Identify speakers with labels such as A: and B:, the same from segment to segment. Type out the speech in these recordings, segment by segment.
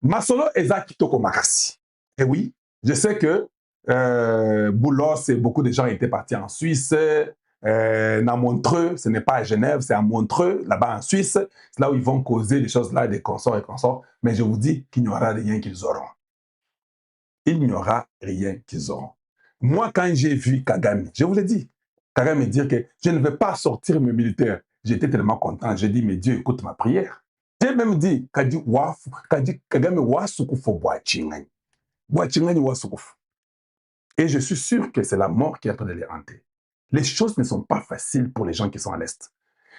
A: Masolo eza kitoko makasi. Et oui, je sais que Boulos et beaucoup de gens étaient partis en Suisse, à Montreux, ce n'est pas à Genève, c'est à Montreux, là-bas en Suisse. C'est là où ils vont causer des choses là, des consorts et consorts. Mais je vous dis qu'il n'y aura rien qu'ils auront. Il n'y aura rien qu'ils auront. Moi, quand j'ai vu Kagame, je vous l'ai dit, Kagame me dire que je ne vais pas sortir mes militaires. J'étais tellement content. J'ai dit, mais Dieu, écoute ma prière. J'ai même dit, Kagame wasukufo boachingani. Boachingani wasukufo. Et je suis sûr que c'est la mort qui est en train de les hanter. Les choses ne sont pas faciles pour les gens qui sont à l'Est.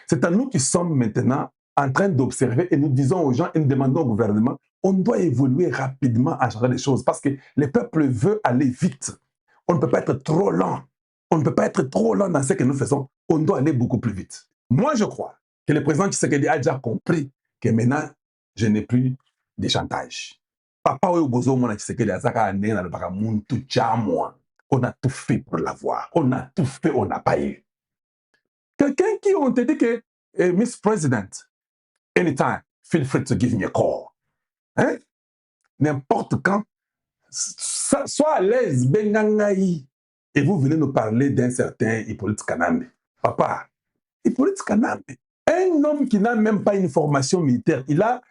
A: C'est à nous qui sommes maintenant en train d'observer et nous disons aux gens et nous demandons au gouvernement, on doit évoluer rapidement à changer les choses parce que le peuple veut aller vite. On ne peut pas être trop lent. On ne peut pas être trop lent dans ce que nous faisons. On doit aller beaucoup plus vite. Moi, je crois que le président Tshisekedi a déjà compris que maintenant, je n'ai plus de chantage. Papa Oyobozo Mona Tshisekedi Azaka Ane na Lubaka Muntu Chamwa. On a tout fait pour l'avoir. On a tout fait, on n'a pas eu. Quelqu'un qui ont dit que Miss President, anytime, feel free to give me a call. Hein? N'importe quand, soit à l'aise, bengangaï, et vous venez nous parler d'un certain Hippolyte Kanambe. Papa, Hippolyte Kanambe, un homme qui n'a même pas une formation militaire, il a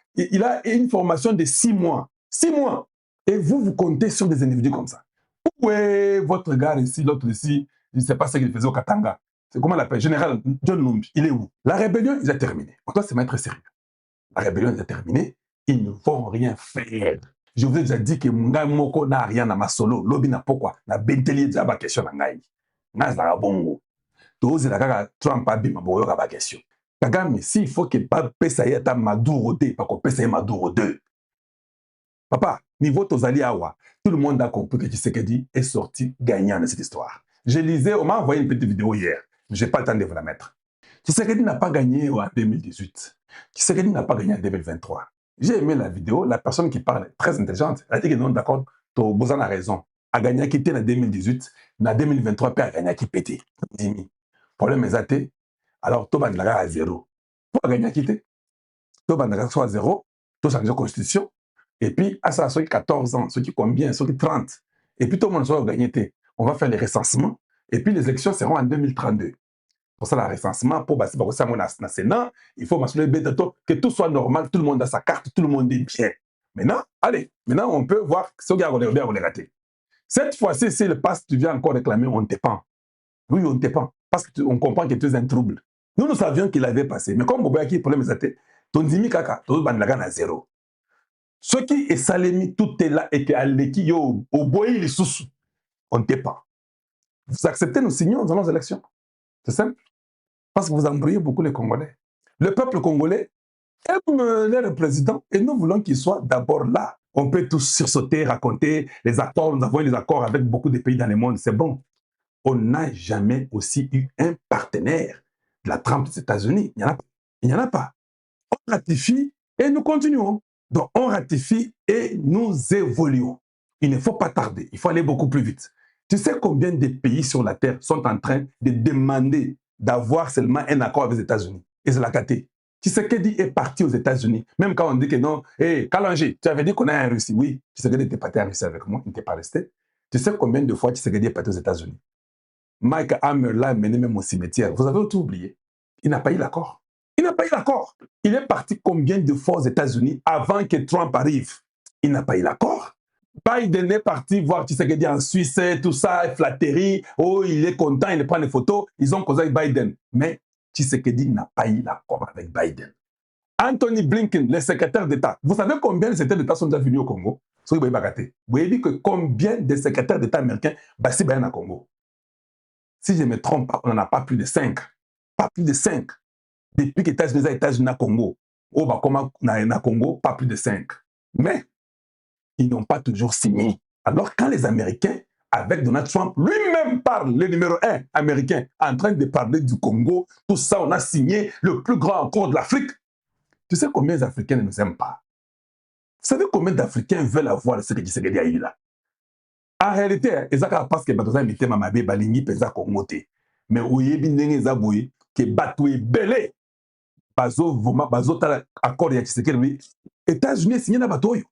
A: une formation de 6 mois. 6 mois. Et vous comptez sur des individus comme ça. Où est votre gars ici, l'autre ici, je ne sais pas ce qu'il faisait au Katanga. C'est comment on l'appelle? Général John Numbi, il est où? La rébellion, ils ont terminé. On doit se mettre sérieux. La rébellion, ils ont terminé. Ils ne vont rien faire. Je vous ai déjà dit que Munga Moko n'a rien à ma solo. Lobi n'a pourquoi. Na benteli déjà ma question na ngai. N'a zara bongo. Tozi la kaka Trump a bima boyo ka ba question. Kagame, s'il faut que pas pesa yata Maduro 2, pas qu'on pesa Maduro 2. Papa, niveau Tozali Awa, tout le monde a compris que Tshisekedi est sorti gagnant de cette histoire. Je lisais, on m'a envoyé une petite vidéo hier, mais je n'ai pas le temps de vous la mettre. Tshisekedi n'a pas gagné en 2018. Tshisekedi n'a pas gagné en 2023. J'ai aimé la vidéo, la personne qui parle est très intelligente. Elle a dit que non, d'accord, Bozan a raison. A gagné qui était en 2018, en 2023, puis a gagné qui pétait. Problème est athée. Alors, tout le monde à zéro. Pour gagner qui était, tout le monde soit à zéro, tout changer la constitution. Et puis, à ça, ceux qui 14 ans, ceux qui combien, ceux qui 30. Et puis, tout le monde soit gagné. On va faire les recensements. Et puis, les élections seront en 2032. Pour ça, le recensement, pour passer par le Sénat, il faut que tout soit normal, tout le monde a sa carte, tout le monde est bien. Maintenant, allez, maintenant, on peut voir ce qu'il y a on est raté. Cette fois-ci, si le passe, tu viens encore réclamer, on ne te pend. Oui, on ne te pend. Parce qu'on comprend que tu es un trouble. Nous savions qu'il avait passé. Mais comme Boboyaki, le problème est ton dimi kaka, ton bandlagan à zéro. Ce qui est salémi, tout est là, et que Aleki, yo, au boy, les sous, on ne te pas. Vous acceptez nos signaux dans nos élections. C'est simple. Parce que vous embrouillez beaucoup les Congolais. Le peuple congolais aime leur président et nous voulons qu'il soit d'abord là. On peut tous sursauter, raconter les accords. Nous avons eu des accords avec beaucoup de pays dans le monde. C'est bon. On n'a jamais aussi eu un partenaire de la trempe des États-Unis. Il n'y en a pas. Il n'y en a pas. On ratifie et nous continuons. Donc, on ratifie et nous évoluons. Il ne faut pas tarder. Il faut aller beaucoup plus vite. Tu sais combien de pays sur la Terre sont en train de demander d'avoir seulement un accord avec les États-Unis? Et c'est la KT. Tshisekedi est parti aux États-Unis. Même quand on dit que non, hé, Kalangé, tu avais dit qu'on est en Russie. Oui, Tshisekedi était parti en Russie avec moi, il n'était pas resté. Tu sais combien de fois Tshisekedi est parti aux États-Unis? Mike Hammer l'a mené même au cimetière. Vous avez tout oublié. Il n'a pas eu l'accord. Il n'a pas eu l'accord. Il est parti combien de fois aux États-Unis avant que Trump arrive? Il n'a pas eu l'accord. Biden est parti voir Tshisekedi en Suisse, tout ça, flatterie. Oh, il est content, il prend des photos. Ils ont causé avec Biden. Mais Tshisekedi n'a pas eu l'accord avec Biden. Anthony Blinken, le secrétaire d'État. Vous savez combien de secrétaires d'État sont déjà venus au Congo? Vous voyez dit que combien de secrétaires d'État américains bassi au Congo? Si je ne me trompe pas, on n'en a pas plus de 5. Pas plus de 5. Depuis que les États-Unis au Congo, au Congo, pas plus de 5. Mais ils n'ont pas toujours signé. Alors quand les Américains, avec Donald Trump, lui-même parle, le numéro 1 américain, en train de parler du Congo, tout ça, on a signé le plus grand accord de l'Afrique. Tu sais combien les Africains ne nous aiment pas? Vous savez combien d'Africains veulent avoir ce que Tshisekedi a eu là? En réalité, ils ont parce que Batoza mité mamabe balingi peza kongote. Mais oyebi ndenge zaboye que batoué belé bazo tala accord ya Tshisekedi. États-Unis signé na batoyo.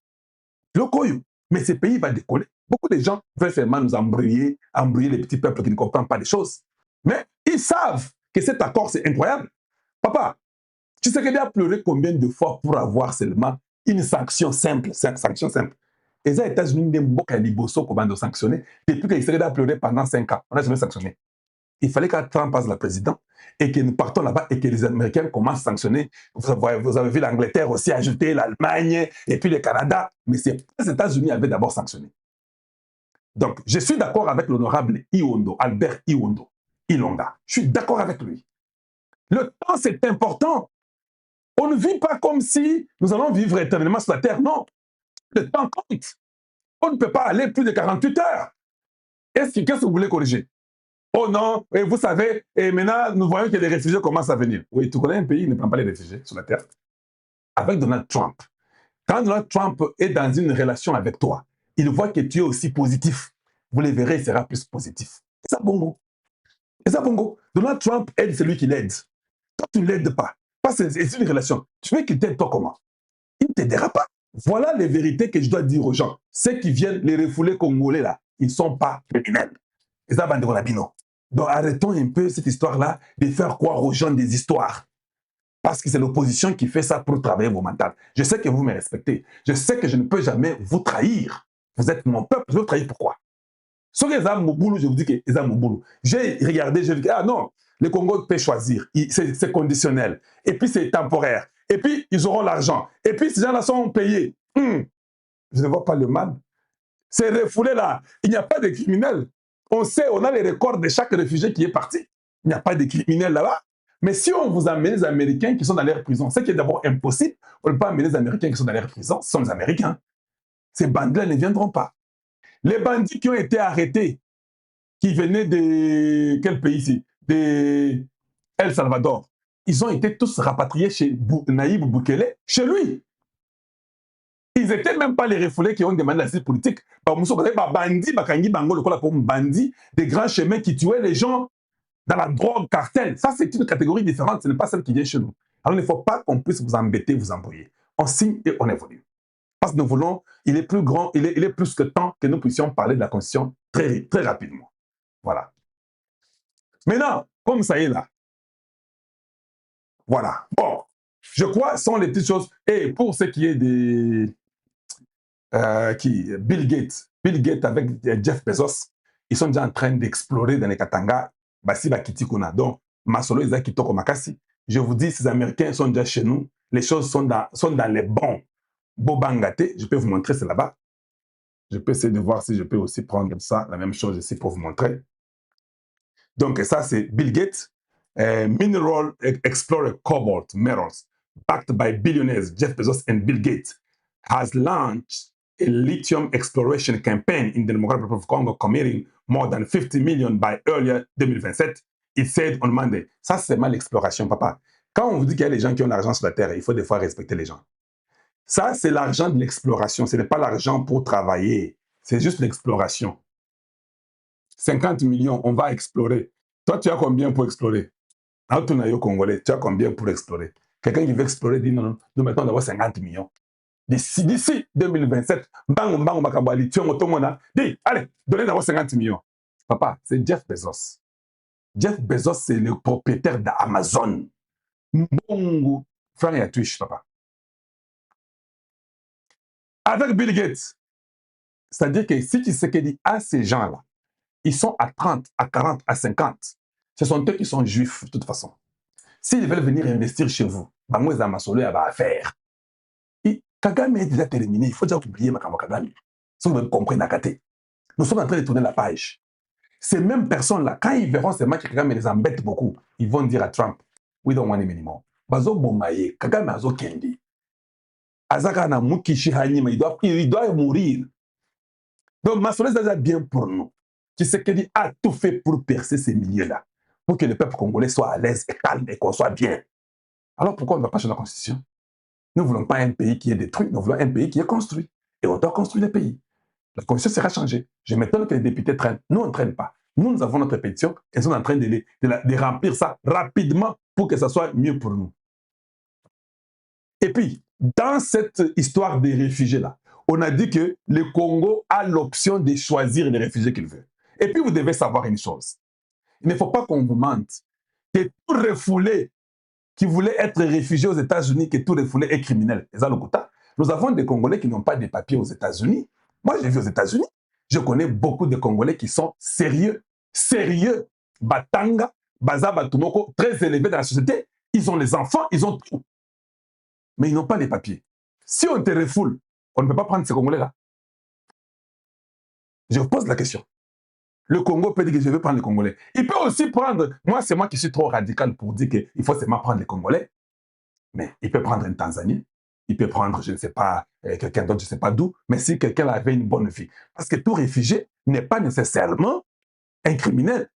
A: Le Koyo. Mais ce pays va décoller. Beaucoup de gens veulent seulement nous embrouiller les petits peuples qui ne comprennent pas les choses. Mais ils savent que cet accord, c'est incroyable. Papa, tu sais qu'il a pleuré combien de fois pour avoir seulement une sanction simple. Sanction simple. Et les États-Unis n'ont pas liboso comment de sanctionner. Depuis qu'il a pleuré pendant 5 ans, on n'a jamais sanctionné. Il fallait que Trump passe la présidente et que nous partons là-bas et que les Américains commencent à sanctionner. Vous avez vu l'Angleterre aussi ajouter, l'Allemagne et puis le Canada. Mais les États-Unis avaient d'abord sanctionné. Donc, je suis d'accord avec l'honorable Iwondo, Albert Iwondo, Ilonga. Je suis d'accord avec lui. Le temps, c'est important. On ne vit pas comme si nous allons vivre éternellement sur la terre. Non. Le temps compte. On ne peut pas aller plus de 48 heures. Qu'est-ce que vous voulez corriger? Oh non, et vous savez, et maintenant, nous voyons que les réfugiés commencent à venir. Oui, tu connais un pays qui ne prend pas les réfugiés sur la terre. Avec Donald Trump. Quand Donald Trump est dans une relation avec toi, il voit que tu es aussi positif. Vous le verrez, il sera plus positif. Et ça, bongo. Et ça, bongo. Donald Trump aide celui qui l'aide. Toi, tu ne l'aides pas. Parce que c'est une relation. Tu veux qu'il t'aide, toi, comment? Il ne t'aidera pas. Voilà les vérités que je dois dire aux gens. Ceux qui viennent, les refoulés congolais, là, ils ne sont pas criminels. Et ça, bande de Gonabino. Donc, arrêtons un peu cette histoire-là de faire croire aux gens des histoires. Parce que c'est l'opposition qui fait ça pour travailler vos mentales. Je sais que vous me respectez. Je sais que je ne peux jamais vous trahir. Vous êtes mon peuple. Je vais vous trahir pourquoi? Sur les âmes Moboulou, je vous dis que les âmes Moboulou. J'ai regardé, j'ai vu que, ah non, le Congo peut choisir. C'est conditionnel. Et puis, c'est temporaire. Et puis, ils auront l'argent. Et puis, ces gens-là sont payés. Je ne vois pas le mal. Ces refoulés-là, il n'y a pas de criminels. On sait, on a les records de chaque réfugié qui est parti. Il n'y a pas de criminels là-bas. Mais si on vous amène les Américains qui sont dans leur prison, ce qui est d'abord impossible, on ne peut pas amener les Américains qui sont dans leur prison, ce sont les Américains. Ces bandits-là ne viendront pas. Les bandits qui ont été arrêtés, qui venaient de quel pays ici? De El Salvador. Ils ont été tous rapatriés chez Naïb Boukele, chez lui. Ils n'étaient même pas les refoulés qui ont demandé l'asile politique. Bandits, des grands chemins qui tuaient les gens dans la drogue cartel. Ça, c'est une catégorie différente. Ce n'est pas celle qui vient chez nous. Alors, il ne faut pas qu'on puisse vous embêter, vous embrouiller. On signe et on évolue. Parce que nous voulons, il est plus grand, il est plus que temps que nous puissions parler de la Constitution très, très rapidement. Voilà. Maintenant, comme ça est là, voilà. Bon, je crois que ce sont les petites choses. Et pour ce qui est des... Bill Gates avec Jeff Bezos, ils sont déjà en train d'explorer dans les Katanga, Basi Bakitikuna. Donc, Masolo Isa Kitoko Makasi. Je vous dis, ces Américains sont déjà chez nous. Les choses sont dans les bons. Bobangate, je peux vous montrer, c'est là-bas. Je peux essayer de voir si je peux aussi prendre ça, la même chose ici pour vous montrer. Donc, ça, c'est Bill Gates. Mineral Explorer Cobalt Metals, backed by billionaires Jeff Bezos and Bill Gates, has launched a lithium exploration campaign in the Democratic Republic of Congo, committing more than 50 million by earlier 2027, it said on Monday. Ça, c'est mal l'exploration, papa. Quand on vous dit qu'il y a des gens qui ont l'argent sur la terre, il faut des fois respecter les gens. Ça, c'est l'argent de l'exploration. Ce n'est pas l'argent pour travailler. C'est juste l'exploration. 50 millions, on va explorer. Toi, tu as combien pour explorer? Congolais, tu as combien pour explorer? Quelqu'un qui veut explorer dit non, non, nous mettons d'abord 50 millions. D'ici 2027, allez, donnez d'abord 50 millions. Papa, c'est Jeff Bezos. Jeff Bezos, c'est le propriétaire d'Amazon. Mbongo, Frank et Twitch, papa. Avec Bill Gates, c'est-à-dire que si tu sais que dit à ces gens-là, ils sont à 30, à 40, à 50, ce sont eux qui sont juifs, de toute façon. S'ils veulent venir investir chez vous, Bango et Amasolo, il y a à faire. Kagame est déjà terminé. Il faut déjà oublier Makambo Kagame. Si vous comprenez Nakate. Nous sommes en train de tourner la page. Ces mêmes personnes-là, quand ils verront ces matchs, Kagame les embête beaucoup. Ils vont dire à Trump, we don't want him anymore. Bazo Bomaye, Kagame Azo Kendi. Azaka na Mukishi Hanyima, il doit mourir. Donc, Massolé, c'est déjà bien pour nous. Tshisekedi a tout fait pour percer ces milieux-là. Pour que le peuple congolais soit à l'aise et calme et qu'on soit bien. Alors pourquoi on ne va pas changer la constitution? Nous ne voulons pas un pays qui est détruit, nous voulons un pays qui est construit. Et on doit construire le pays. La constitution sera changée. Je m'étonne que les députés traînent. Nous, on ne traîne pas. Nous avons notre pétition et ils sont en train de remplir ça rapidement pour que ça soit mieux pour nous. Et puis, dans cette histoire des réfugiés-là, on a dit que le Congo a l'option de choisir les réfugiés qu'il veut. Et puis, vous devez savoir une chose. Il ne faut pas qu'on vous mente que tout refoulé qui voulait être réfugié aux États-Unis, que tout refoulé est criminel. Nous avons des Congolais qui n'ont pas de papiers aux États-Unis. Moi, j'ai vu aux États-Unis. Je connais beaucoup de Congolais qui sont sérieux. Sérieux. Batanga, Baza, Batumoko, très élevés dans la société. Ils ont les enfants, ils ont tout. Mais ils n'ont pas les papiers. Si on te refoule, on ne peut pas prendre ces Congolais-là. Je vous pose la question. Le Congo peut dire que je veux prendre les Congolais. Il peut aussi prendre, moi c'est moi qui suis trop radical pour dire qu'il faut seulement prendre les Congolais, mais il peut prendre un Tanzanien, il peut prendre, je ne sais pas, quelqu'un d'autre, je ne sais pas d'où, mais si quelqu'un avait une bonne vie. Parce que tout réfugié n'est pas nécessairement un criminel.